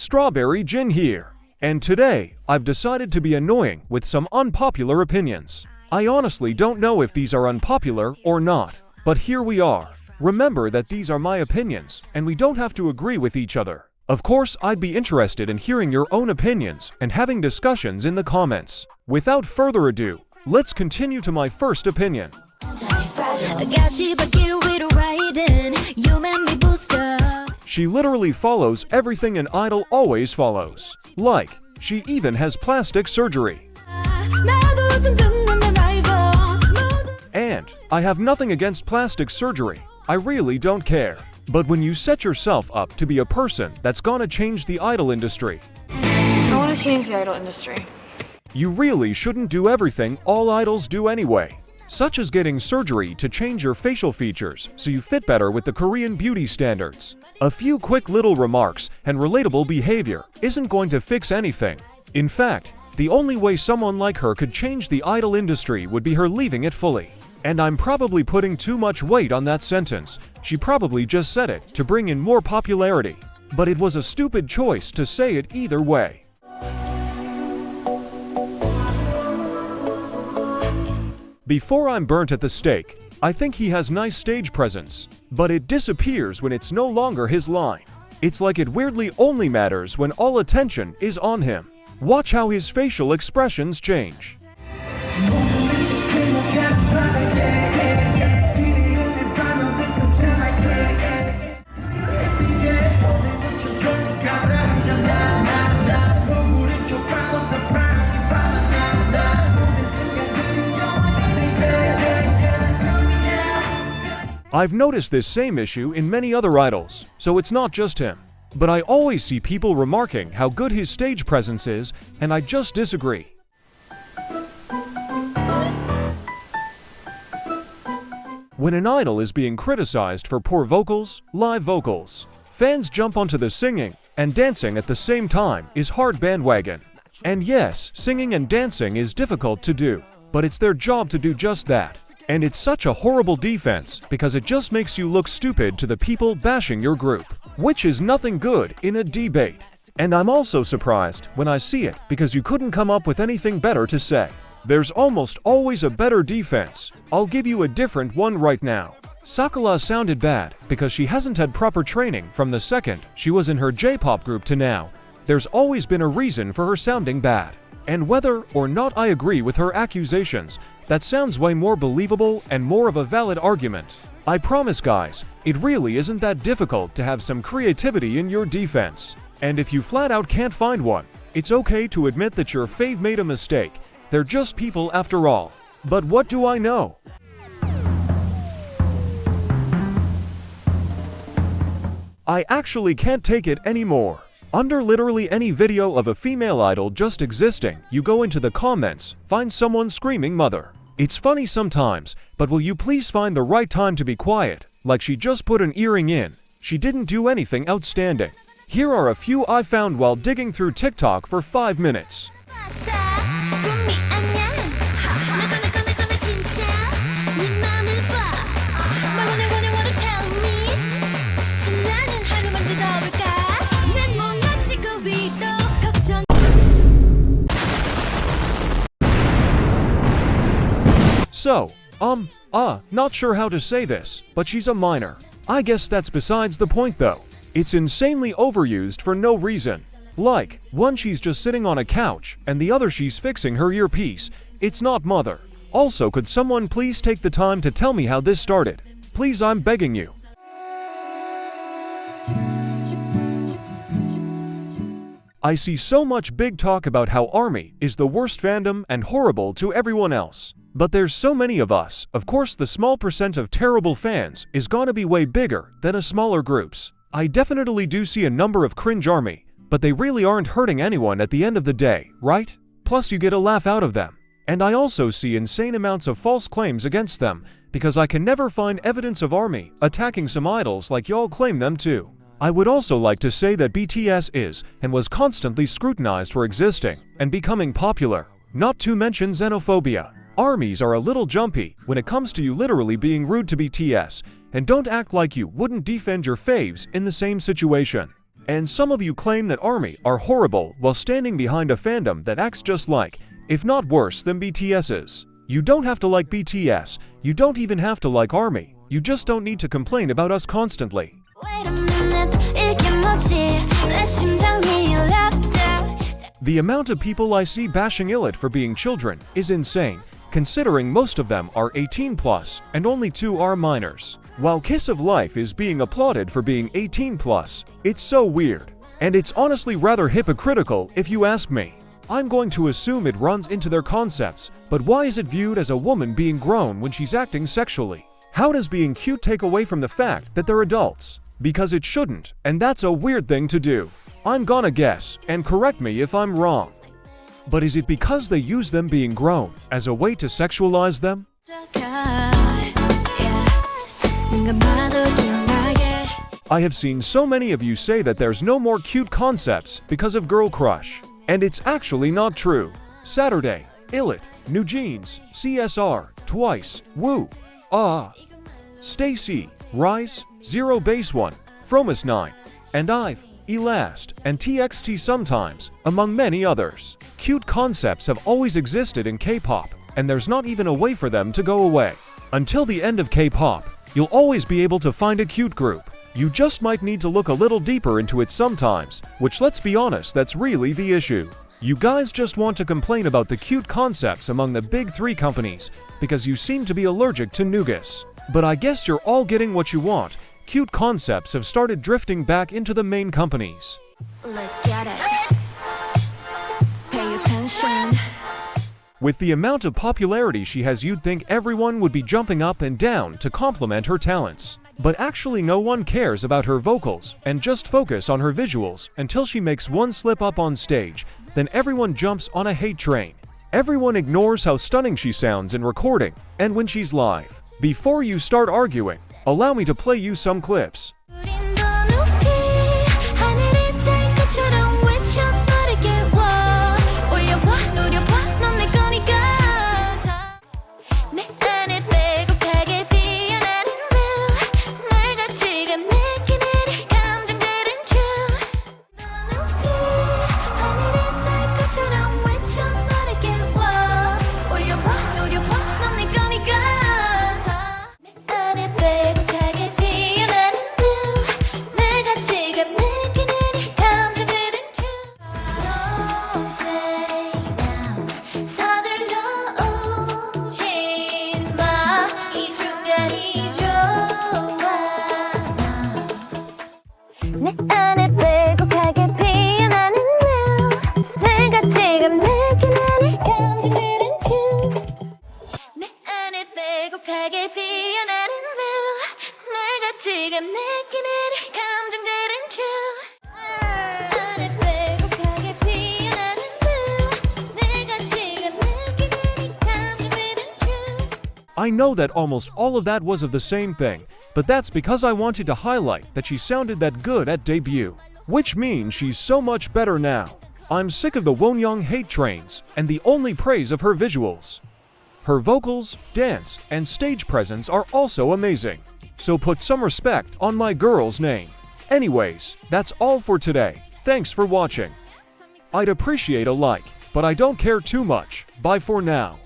Strawberry Jin here, and today I've decided to be annoying with some unpopular opinions. I honestly don't know if these are unpopular or not, but here we are. Remember that these are my opinions, and we don't have to agree with each other. Of course, I'd be interested in hearing your own opinions and having discussions in the comments. Without further ado, let's continue to my first opinion. She literally follows everything an idol always follows. Like, she even has plastic surgery. And I have nothing against plastic surgery. I really don't care. But when you set yourself up to be a person that's gonna change the idol industry, I want to change the idol industry. You really shouldn't do everything all idols do anyway, such as getting surgery to change your facial features so you fit better with the Korean beauty standards. A few quick little remarks and relatable behavior isn't going to fix anything. In fact, the only way someone like her could change the idol industry would be her leaving it fully. And I'm probably putting too much weight on that sentence. She probably just said it to bring in more popularity. But it was a stupid choice to say it either way. Before I'm burnt at the stake, I think he has nice stage presence, but it disappears when it's no longer his line. It's like it weirdly only matters when all attention is on him. Watch how his facial expressions change. I've noticed this same issue in many other idols, so it's not just him. But I always see people remarking how good his stage presence is, and I just disagree. When an idol is being criticized for poor vocals, live vocals, fans jump onto the singing and dancing at the same time is hard bandwagon. And yes, singing and dancing is difficult to do, but it's their job to do just that. And it's such a horrible defense because it just makes you look stupid to the people bashing your group, which is nothing good in a debate. And I'm also surprised when I see it because you couldn't come up with anything better to say. There's almost always a better defense. I'll give you a different one right now. Sakura sounded bad because she hasn't had proper training from the second she was in her J-pop group to now. There's always been a reason for her sounding bad. And whether or not I agree with her accusations, that sounds way more believable and more of a valid argument. I promise guys, it really isn't that difficult to have some creativity in your defense. And if you flat out can't find one, it's okay to admit that your fave made a mistake. They're just people after all. But what do I know? I actually can't take it anymore. Under literally any video of a female idol just existing, you go into the comments, find someone screaming mother. It's funny sometimes, but will you please find the right time to be quiet? Like she just put an earring in. She didn't do anything outstanding. Here are a few I found while digging through TikTok for 5 minutes. So, not sure how to say this, but she's a minor. I guess that's besides the point though. It's insanely overused for no reason. Like, one she's just sitting on a couch, and the other she's fixing her earpiece. It's not mother. Also, could someone please take the time to tell me how this started? Please, I'm begging you. I see so much big talk about how ARMY is the worst fandom and horrible to everyone else. But there's so many of us, of course the small percent of terrible fans is gonna be way bigger than a smaller groups. I definitely do see a number of cringe ARMY, but they really aren't hurting anyone at the end of the day, right? Plus you get a laugh out of them. And I also see insane amounts of false claims against them, because I can never find evidence of ARMY attacking some idols like y'all claim them to. I would also like to say that BTS is and was constantly scrutinized for existing and becoming popular, not to mention xenophobia. ARMYs are a little jumpy when it comes to you literally being rude to BTS, and don't act like you wouldn't defend your faves in the same situation. And some of you claim that ARMY are horrible while standing behind a fandom that acts just like, if not worse than BTS's. You don't have to like BTS, you don't even have to like ARMY, you just don't need to complain about us constantly. The amount of people I see bashing ILLIT for being children is insane, considering most of them are 18 plus and only 2 are minors. While Kiss of Life is being applauded for being 18 plus, it's so weird. And it's honestly rather hypocritical if you ask me. I'm going to assume it runs into their concepts, but why is it viewed as a woman being grown when she's acting sexually? How does being cute take away from the fact that they're adults? Because it shouldn't, and that's a weird thing to do. I'm gonna guess, and correct me if I'm wrong. But is it because they use them being grown as a way to sexualize them? I have seen so many of you say that there's no more cute concepts because of Girl Crush. And it's actually not true. Saturday, ILLIT, New Jeans, CSR, Twice, Woo, Stacy, Rise, Zero Base One, Fromus 9, and IVE, Elast, and TXT sometimes, among many others. Cute concepts have always existed in K-pop, and there's not even a way for them to go away. Until the end of K-pop, you'll always be able to find a cute group. You just might need to look a little deeper into it sometimes, which, let's be honest, that's really the issue. You guys just want to complain about the cute concepts among the big 3 companies because you seem to be allergic to nougat. But I guess you're all getting what you want. Cute concepts have started drifting back into the main companies. With the amount of popularity she has, you'd think everyone would be jumping up and down to compliment her talents. But actually no one cares about her vocals and just focus on her visuals until she makes one slip up on stage, then everyone jumps on a hate train. Everyone ignores how stunning she sounds in recording and when she's live. Before you start arguing, allow me to play you some clips. I know that almost all of that was of the same thing, but that's because I wanted to highlight that she sounded that good at debut, which means she's so much better now. I'm sick of the Wonyoung hate trains and the only praise of her visuals. Her vocals, dance, and stage presence are also amazing, so put some respect on my girl's name. Anyways, that's all for today. Thanks for watching. I'd appreciate a like, but I don't care too much. Bye for now.